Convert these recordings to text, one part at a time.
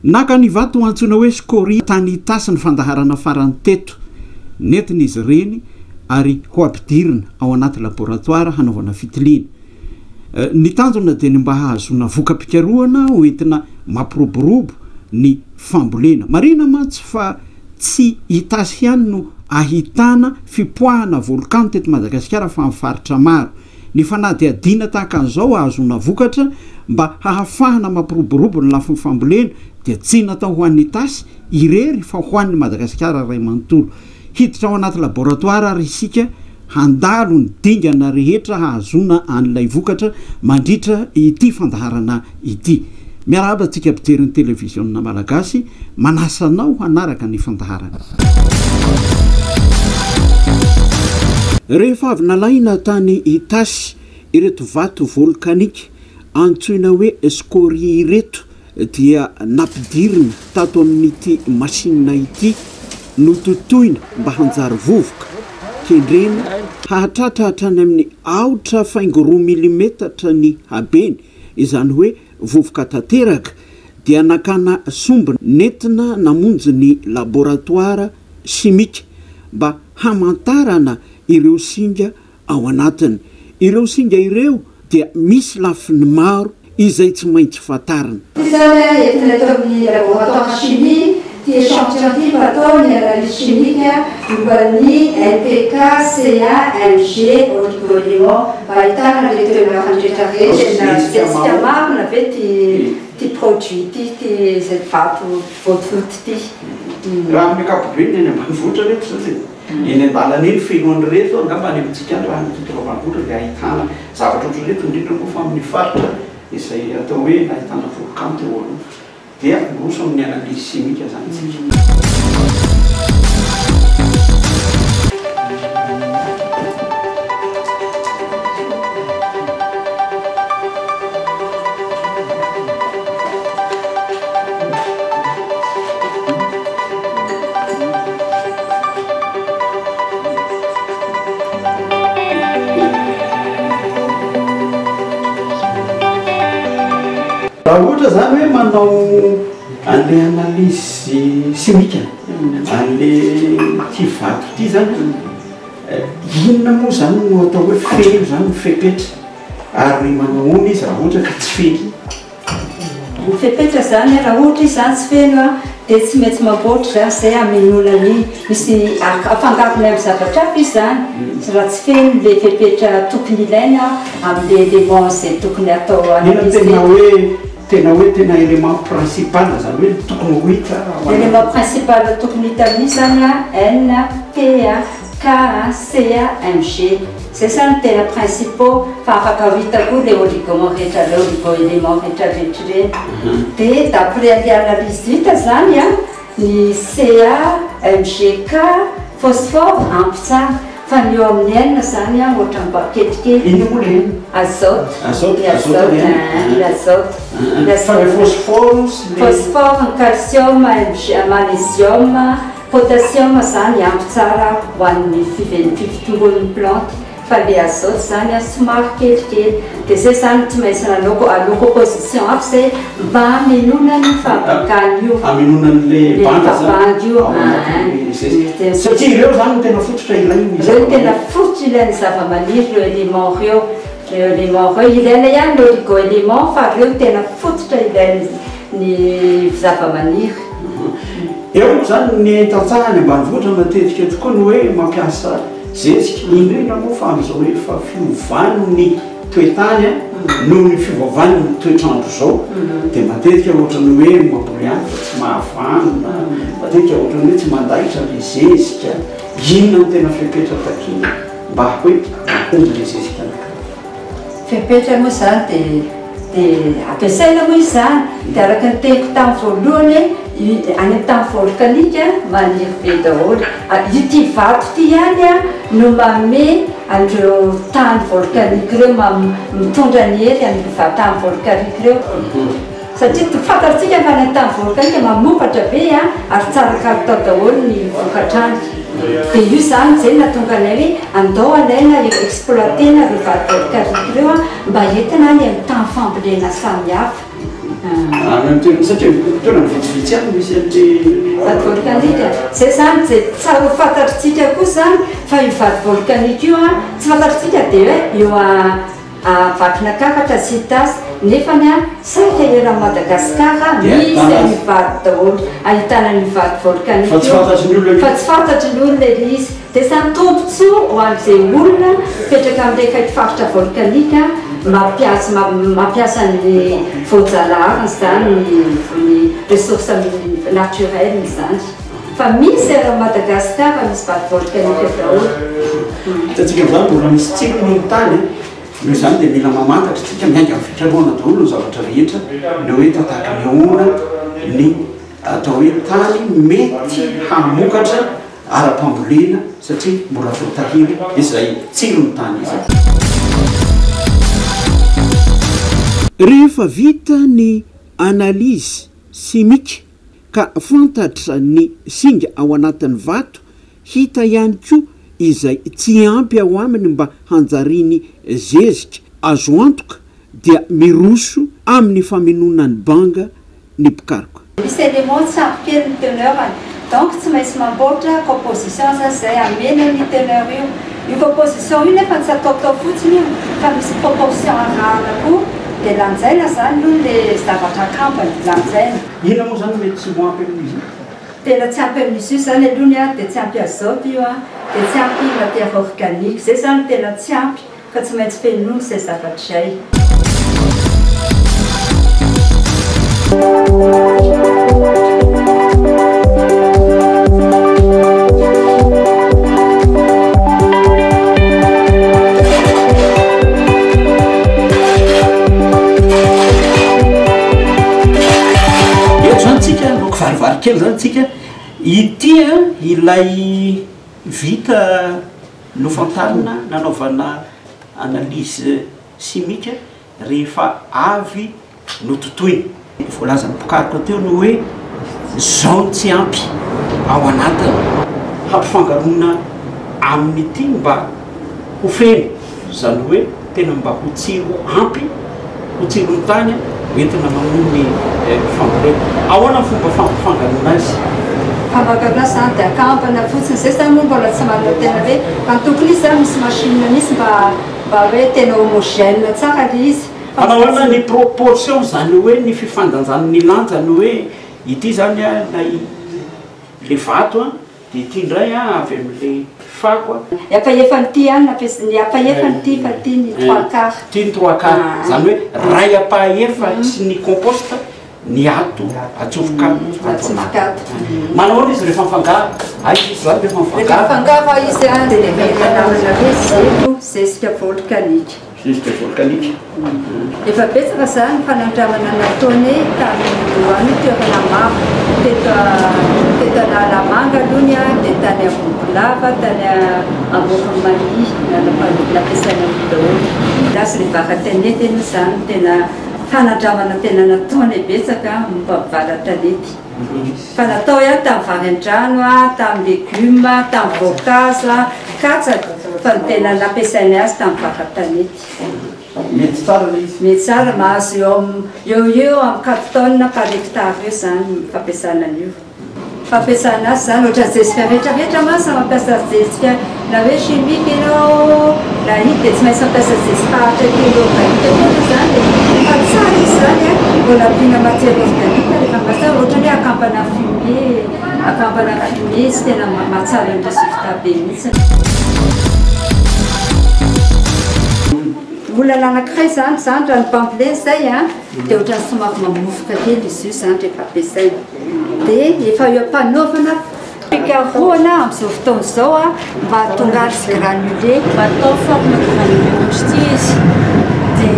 naka ny vato antsoina hoe scorie tany tasy ny fandaharana farany teto netiny izy reny ary ho ampidirina ao anaty laboratoire hanaovana fitiliana ny tanjona dia ny mba hahazona voka-pikarohana hoentina mampiroborobo ny fambolena marina mantsy fa tsy hitasy ihany no ahitana fipoahana volkano teto Madagasikara fa mifaritra maro ny fanady adina tahaka an'izao ahazona vokatra mba hahafahana mampiroborobo ny lafiny fambolena dia tsy natao ho an'ny tasy irery fa ho an'ny Madagasikara ray manontolo hiditra ao anaty laboratoire ary isika handalo ny dingana rehetra hahazona an'ilay vokatra mandritra ity fandaharana ity miarahaba antsika ampijeryn'ny televisionna malagasy manasanao hanaraka ny fandaharana rehefa avy nalaina tany itasy ireto vato volkanika antsoina hoe scorie ireto dia nampidirina tato amin'ity masinina ity nototoina mba hanjary vovoka kendrena hahatratra hatrany amin'ny aotra faingo 2 milimetatra ny habeny izany hoe vovoka tanteraka dia nakana sombina nentina namonjy ny laboratoire chimique mba hamantarana ireo singa ao anatiny ireo singa ireo dia misy lafiny maro izay tsy maintsy fatarina qui est échantillonné par l'analyse chimique du NPK, CA, MG, oligoéléments, ahitana le teneur handretare c'est marina ave ty produit ty zay vato votovoto ty raha amin'ny ankapobeny eny ambanivohitra reto satria eny andalana eny fenoany reto angamba any amintsika any raha mitotoro ambanivohitra dia ahitana zavatra ohatry reto indrindra koa fa amin'ny faritra izay atao hoe ahitana volcan teo aloha dia roso amin'ny analyse chimique zany tsika raha ohatra zany hoe manao an'le analyse chimique an'le ty vato ty zany inona moa zany no atao hoe feno zany mifepetra ary manao ony izy raha ohatra ka tsy feno mifepetra zany raha ohatra izy zany tsy feno dia tsy maintsy maboatra zany zay amin'olany misy afangarony amin'ny zavatra aby izy zany raha tsy feno le fepetra tokony ilaina amin'le élément zay tokony atao tena hoe tena élément principal zany hoe tokony ho hita élément principal tokony hita amin'izy zany N, P, K, C, MG zay zany tena principaux fa afaka ho hita koa le oligoélément rehetra le oligoélément rehetra reny dia d'après analyse hita zany ny CA, MGK, phosphore ampy tsara fa ny eo amin'ny enina zany ohatra mba kelikely iny moa le azote phosphore ny calcium magnesium potassium zany ampy tsara ho an'ny fitongon'ny plante fa le azote zany somary kelikely dia zay zany tsy maintsy aloko composition aby zay mba haminona ny fabrikan'io haminonan'le bangy io satria ireo zany tena fototra ilainy reo tena fototra ilainy zava-maniry reo élément reo ilaina ihany le oligoélément fa reo tena fototra ilainy ny zava-maniry eo zany ny tantsahany ambanivohitra matetika tokoa ny hoe mampiasa zezika indrindra moa fa am'izao hoe fa fiovan'ny toetany noho ny fivovan'ny toetrandro zao dia matetika ohatrany hoe mamboryany fa tsy mahavana matetika ohatrany hoe tsy mandahitra le zezika inona no tena fepetra takiny mba hoe omby le zezika fepetra moa zany dia ampiasaina moa izy zany dia araka ny teko tamin'ny voalohany any amin'ny tany volkanika maniry be daholo ity vato ty ihany no manome andreo tany volkanika reo mitondra ny hery amin'ny tany volkanika reo satria fantatsika fa ny tany volkanika mamopatra be ary tsara kalitao daholo ny vokatrany dia io zany zay natonga anay hoe andao alaina exploitena reo vady volcanique reo a mba entina any amin'ny tany fambolena samihafa satria tena vitsivitsy any misy an'le vady volcanique zay zany zay tsara fantatritsika koa zany fa io vady volcanique io a tsy fantatritsika dia hoe eo vakina kakatra sy tasy nefany a saika eran'ny Madagasikara misy ny vady daholo ahitana ny vady volcanique fa tsy fantatry ny olona le izy dia samy tombontsoa ho an'izay olona mipetraka amin'ilay kaiky faritra volcanique mampiasa ny voajalariny zany ny ressource naturelle zany fa misy eran'ny Madagasikara misy vady volcanique daholo tatsika zany mbola misy tsiro ny tany io zany dia mila mamantatra tsika miainga amin'ny fitraroana daholo ny zavatra rehetra le hoe tataka miona ny atao hoe tany mety hamokatra ara-pambolena satria mbola voatahiry izay tsiro ny tany izy rehefa vita ny analyse simika ka fantatra ny singa ao anatin'ny vato hita ihany koa izay tsy ampy ao aminy mba hanjariny zezika azo antoka dia miroso amin'ny faminonany banga ny pikaroka misy élément tsy ampy kely ny teneurany donc tsy maintsy mamboatra composition zay amena ny teneur io composition io nefa tsy ataotao fotsiny io fa misy proportion arahana koa dia lanjaina zany aloha le zavatra kampany lanjaina ina moa zany mety tsy moampy amin'izy tena tsy ampy amin'izy io zany alohany a dia tsy ampy azote io a dia tsy ampy matière organique zay zany tena tsy ampy ka tsy maintsy fenono zay zavatra zay varivary kely zany tsika ity ilay vita nofantarina nanaovana analyse simika rehefa avy nototoiny voalaza ny pikaroka teo no hoe zao tsy ampy ao anatiny hampifangarona amin'ity mba ho feno zany hoe tena mba ho tsiro ampy ho tsiro ny tany entina mamony fambolena ahoana fomba fampifangarona azy fampifangarona zany dia akampana fotsiny zay zany moa mbola tsy manana tena hoe antokony izy zany misy machine misy mba hoe tena homogène tsara le izy anahoana ny proportion zany hoe ny fifandanjan'ny lanjany hoe ity zany a na le vato a dia ity indray a avy amin'le fako apahefa nyty any ny apahefa nyty fa ty ny trois quart ty ny trois quart zany hoe ray apahefa sy ny composte ny ato atsofokato manahoana izy rehefa mifangaro izy zany rehefa mifangaro izy a dia lemelanamana hoe zero zesika volcanique volcanique efa betsaka zany fanandramana nataony taminy toerana maro teto analamanga alohany a dia tany ambobolava tany amoromani nampiasaina daholo lasy le vakatanety zany tena fanandramana tena nataony betsaka mpavivalan-tanety fa natao ihany tamin'ny varin-drano a tamin'ny légume tamin'ny voankazo katsaka fa ny tena nampiasaina azy tamin'ny varan-tanety mety tsara le izy mety tsara mahazo eo amin'ny 4 tonnes par hectare eo zany fampiasana an'io fampiasana azy zany ohatra zesika rehetrarehetra masa mampiasa zesika na hoe chimique ianao na iny dia tsy maintsy mampiasa zesika ahatra kilo organique foana zany fa tsara izy zany a mbola ampiana matière organique rehefa matsara ohatra hoe akampana fumier izy tena mahatsara ny résultat be mihitsy olana anankiray zany raha ny pamboleny zay a dia ohatrany somary mamofoka kely izy io zany rehefa ampiasaina dia efa eo ampanaovana pikaroana amin'izao fotoana izao a mba hatonga azy granulé mba atao forme granulé ohatrity izy dia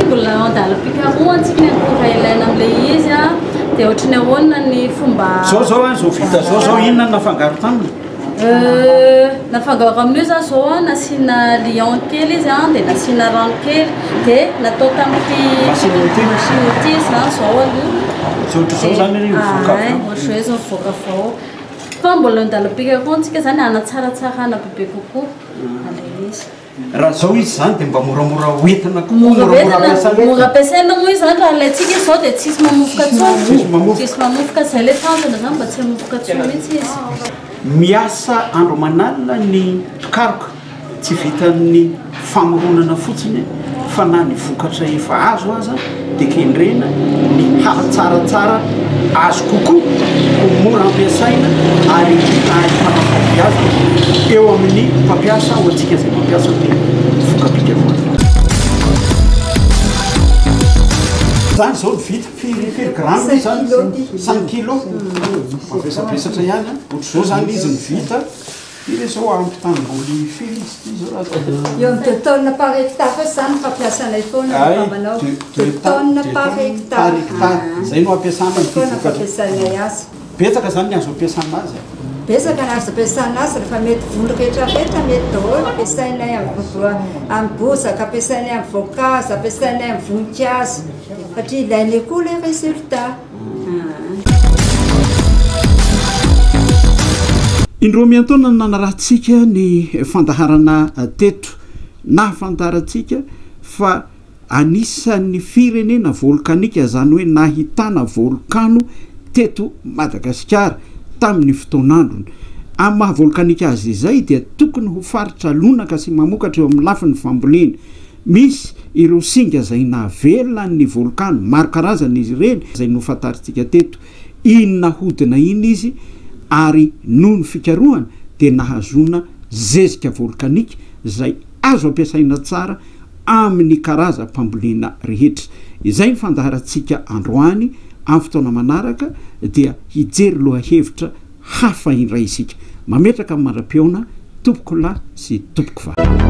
mbola andala pikaroana antsika ny akora ilaina amin'ilay izy a dia ohatrany ahoana ny fomba zao zao vita zao inona nafangaro taminy nafangaro amin'io zany zao a nasiana lion kely izy a dia nasiana rano kely dia natao tamin'ity machine ity zany zao aloha ohatr'izao zany ohatr'izao zao mivoaka vao fa mbola andalapika koa antsika zany anatsaratsara ana bebe kokoa ale izy raha zao izy zany de mba moramora oentina mora ampiasaina moa izy zany raha ilayntsika zao de tsisy mamofoka tsisy mamofoka zay le tanjona zany mba tsy hamofoka tsony mihitsy izy miasa andro manalina ny pikaroka tsy vitan'ny famoronana fotsiny fa na ny vokatra efa azo aza de kendrena ny hahatsaratsara azo kokoa ho mora ampiasaina ary ahifanafaty azy eo amin'ny mpampiasa ho antsika zay mampiasa de vokapika voa zany zao ny vita firy grame zany 5 kilo mampiasapisatra ihany ohatry zao zany izy ny vita ire zao ampitandroly firy izy zao eo amin'ny 2 tonnes par hectare zany fampiasanay foana manao 2 tonnes par hectare zay no ampiasana fampiasanay azy betsaka zany azo ampiasana azy betsaka ny azo ampiasana azy rehefa mety volo rehetrarehetra mety daholo ampiasainay amin'ny bozaka ampiasainay amin'ny voankazo ampiasainay amin'ny voninkazo satria ilainy koa le résultat indroa miantaona nanarahantsika ny fandaharana teto na fantarantsika fa anisan'ny firenena volkanika zany hoe nahitana volkano teto Madagasikara tamin'ny fotoanandrony amin'ny maha volkanika azy izay dia tokony ho faritra lonaka sy mamokatra eo amin'ny lafin'ny fambolena misy ireo singa zay navelona ny volkano maro karazana izy ireny zay no fantarintsika teto inona hodina iny izy ary noho ny fikarohana de nahazona zezika volkanika zay azo ampiasaina tsara amin'ny karazam-pambolena rehetra izay ny fandaharantsika androany amin'ny fotoana manaraka dia hijery lohahevitra hafa indray isika mametraka amin'ny mandra-piona tompoko lahy sy tompoko vavy